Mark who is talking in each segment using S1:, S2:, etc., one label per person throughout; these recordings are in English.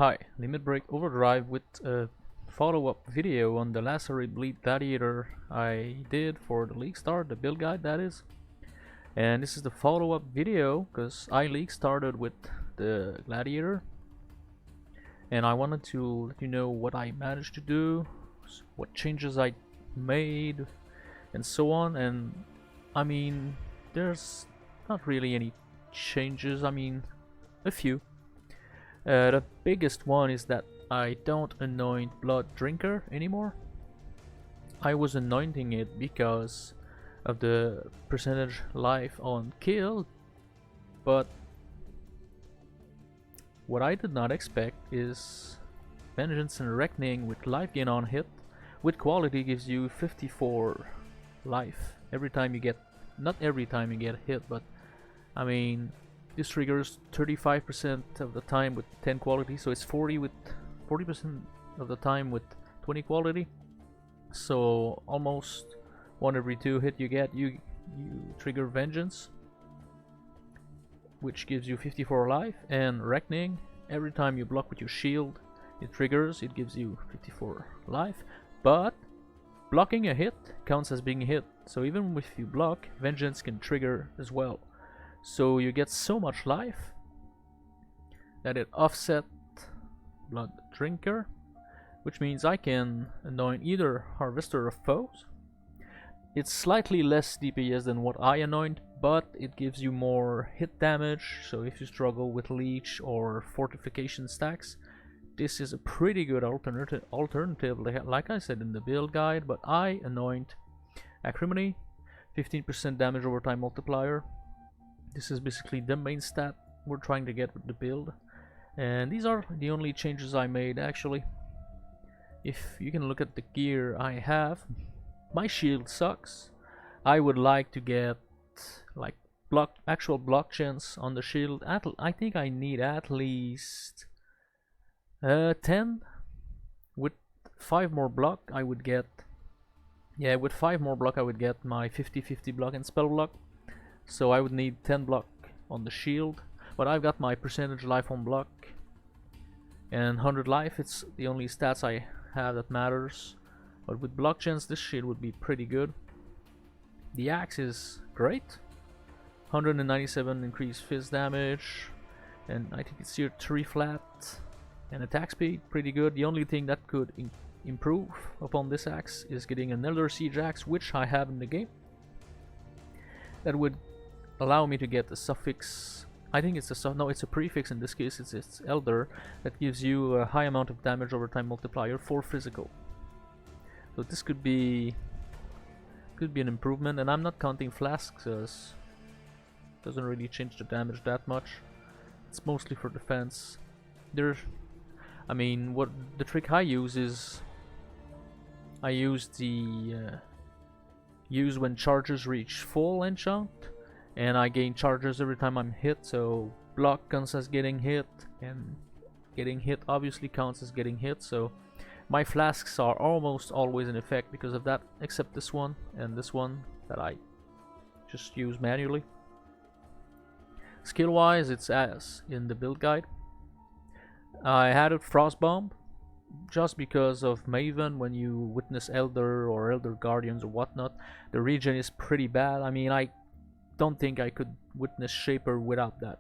S1: Hi, Limit Break Overdrive with a follow-up video on the Lacerate Bleed Gladiator I did for the League Start, the build guide that is. And this is the follow-up video because I League started with the Gladiator. And I wanted to let you know what I managed to do, what changes I made, and so on. And I mean, there's not really any changes, I mean, a few. The biggest one is that I don't anoint Blood Drinker anymore. I was anointing it because of the percentage life on kill, but what I did not expect is Vengeance and Reckoning with life gain on hit with quality gives you 54 life every time you get, not every time you get hit, but I mean this triggers 35% of the time with 10 quality, so it's 40% of the time with 20 quality. So almost 1 every 2 hit you get, you trigger Vengeance, which gives you 54 life, and Reckoning, every time you block with your shield, it triggers, it gives you 54 life. But blocking a hit counts as being hit, so even if you block, Vengeance can trigger as well. So you get so much life that it offset Blood Drinker, which means I can anoint either Harvester of Foes. It's slightly less DPS than what I anoint, but it gives you more hit damage, so if you struggle with Leech or Fortification stacks, this is a pretty good alternative, like I said in the build guide. But I anoint Acrimony, 15% damage over time multiplier. This is basically the main stat we're trying to get with the build, and these are the only changes I made actually. If you can look at the gear I have, my shield sucks. I would like to get like actual block chance on the shield. I think I need at least 10. With 5 more block I would get, yeah, with 5 more block I would get my 50-50 block and spell block. So I would need 10 block on the shield, but I've got my percentage life on block and 100 life. It's the only stats I have that matters. But with block chance, this shield would be pretty good. The axe is great, 197 increased fizz damage, and I think it's tier 3 flat, and attack speed pretty good. The only thing that could improve upon this axe is getting an Elder Siege axe, which I have in the game. That would allow me to get a suffix. I think it's a no, it's a prefix in this case. It's Elder, that gives you a high amount of damage over time multiplier for physical. So this could be an improvement, and I'm not counting flasks as doesn't really change the damage that much. It's mostly for defense. I mean, what the trick I use is I use the use when charges reach full enchant, and I gain charges every time I'm hit, so block counts as getting hit, and getting hit obviously counts as getting hit. So my flasks are almost always in effect because of that, except this one and this one that I just use manually. Skill wise, it's as in the build guide. I added Frost Bomb just because of Maven. When you witness Elder or Elder Guardians or whatnot, the regen is pretty bad. I mean, I don't think I could witness Shaper without that.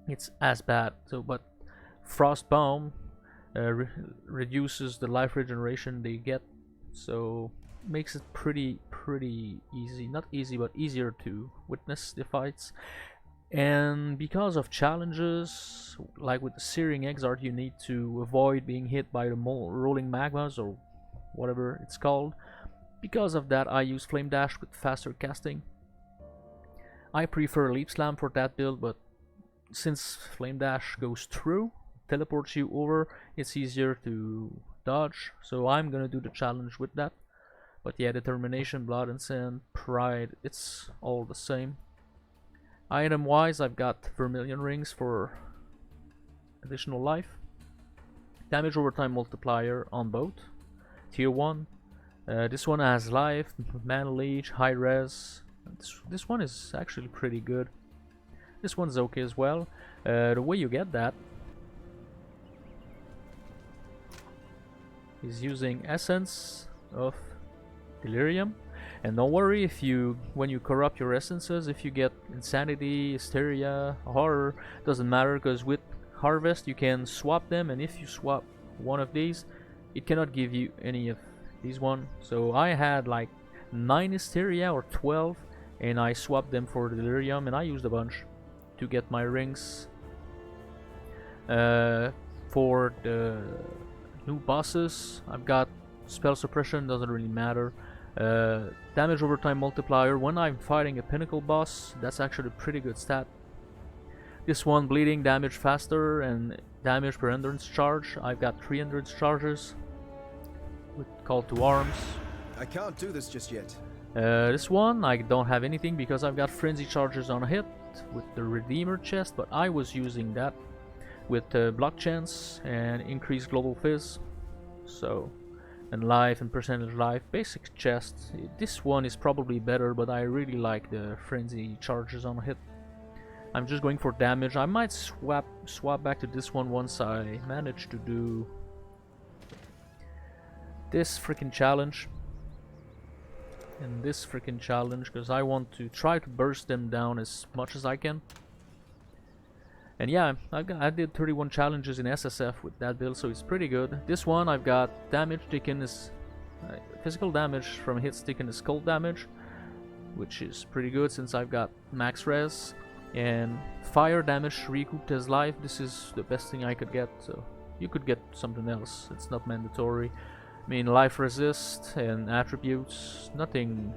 S1: It's as bad. So, but Frost Bomb reduces the life regeneration they get, so makes it pretty easy. Not easy, but easier to witness the fights. And because of challenges, like with the Searing Exart, you need to avoid being hit by the rolling magmas or whatever it's called. Because of that, I use Flame Dash with faster casting. I prefer Leap Slam for that build, but since Flame Dash goes through, teleports you over, it's easier to dodge, so I'm gonna do the challenge with that. But yeah, Determination, Blood and Sand, Pride, it's all the same. Item wise, I've got Vermilion Rings for additional life, damage over time multiplier on both, tier 1. This one has life, Mana Leech, high res. This one is actually pretty good. This one's okay as well. The way you get that He's using Essence of Delirium. And don't worry if when you corrupt your essences, if you get Insanity, Hysteria, Horror, doesn't matter, because with Harvest you can swap them, and if you swap one of these, it cannot give you any of these one. So I had like 9 Hysteria or 12, and I swapped them for Delirium, and I used a bunch to get my rings. For the new bosses, I've got Spell Suppression, doesn't really matter. Damage over time multiplier, when I'm fighting a pinnacle boss, that's actually a pretty good stat. This one, bleeding damage faster and damage per endurance charge. I've got 3 endurance charges with Call to Arms.
S2: I can't do this just yet.
S1: This one I don't have anything because I've got frenzy charges on a hit with the Redeemer chest, but I was using that with block chance and increased global fizz. So, and life and percentage life, basic chest. This one is probably better, but I really like the frenzy charges on a hit. I'm just going for damage. I might swap back to this one once I manage to do this freaking challenge and this freaking challenge, because I want to try to burst them down as much as I can. And yeah, I did 31 challenges in SSF with that build, so it's pretty good. This one I've got damage taken is physical damage from hits taken is cold damage, which is pretty good since I've got max res, and fire damage recouped as life. This is the best thing I could get, so you could get something else, it's not mandatory. I mean, life resist and attributes, nothing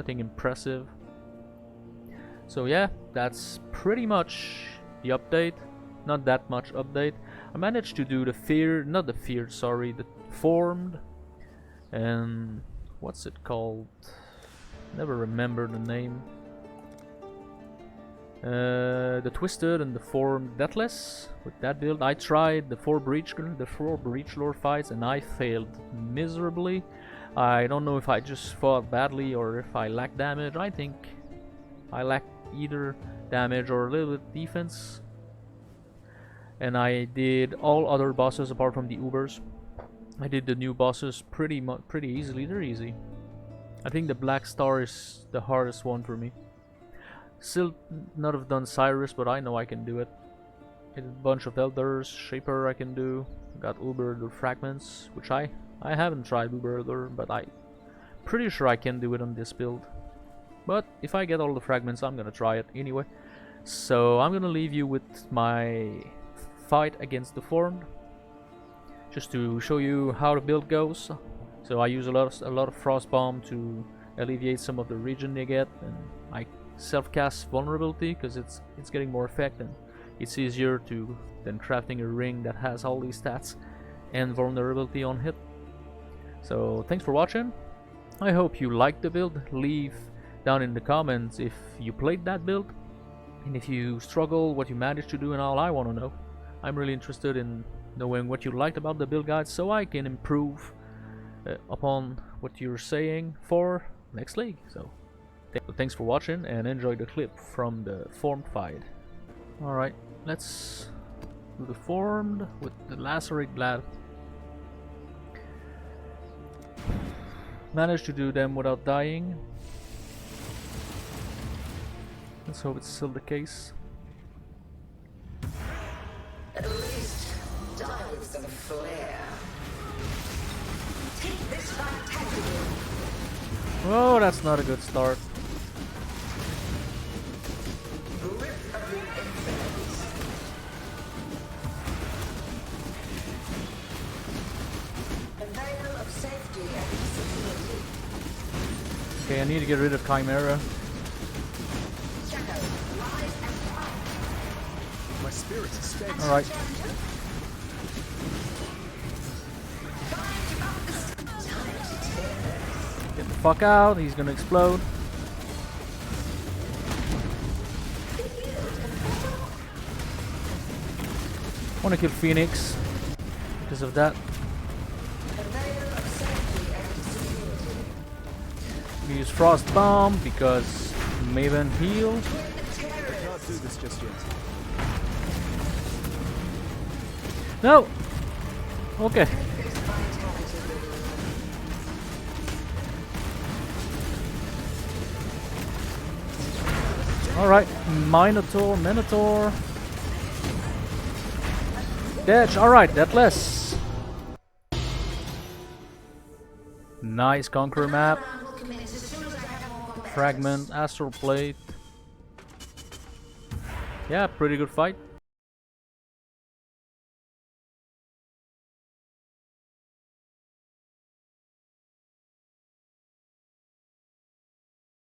S1: impressive. So yeah, that's pretty much the update. Not that much update. I managed to do the the formed, and what's it called? Never remember the name. The twisted and the formed deathless. With that build, I tried the 4 breach lord fights, and I failed miserably. I don't know if I just fought badly or if I lacked damage. I think I lacked either damage or a little bit defense. And I did all other bosses apart from the Ubers. I did the new bosses pretty easily. They're easy. I think the Black Star is the hardest one for me. Still not have done Cyrus, but I know I can do it. A bunch of Elders, Shaper I can do. Got Uber the Fragments, which I haven't tried Uber Elder, but I'm pretty sure I can do it on this build. But if I get all the fragments, I'm gonna try it anyway. So I'm gonna leave you with my fight against the Formed, just to show you how the build goes. So I use a lot of Frost Bomb to alleviate some of the regen they get, and I self-cast Vulnerability because it's getting more effect, and it's easier than crafting a ring that has all these stats and vulnerability on hit. So thanks for watching. I hope you liked the build. Leave down in the comments if you played that build, and if you struggle, what you managed to do, and all. I want to know. I'm really interested in knowing what you liked about the build guide, so I can improve upon what you're saying for next league. So thanks for watching, and enjoy the clip from the Formed fight. Alright, let's do the Formed with the Lacerate Glad. Managed to do them without dying. Let's hope it's still the case.
S3: At least die with some flair. Take this fight tactically.
S1: Oh, that's not a good start.
S3: Grip of the infinite. A veil of safety and security.
S1: Okay, I need to get rid of Chimera.
S2: My spirit is steady.
S1: Alright. Get the fuck out, he's gonna explode. Wanna kill Phoenix because of that. We use Frost Bomb because Maven healed.
S2: I can't do this just yet.
S1: No! Okay. Alright, Minotaur. Dash, alright, Deathless. Nice Conqueror map. Fragment, Astral Plate. Yeah, pretty good fight.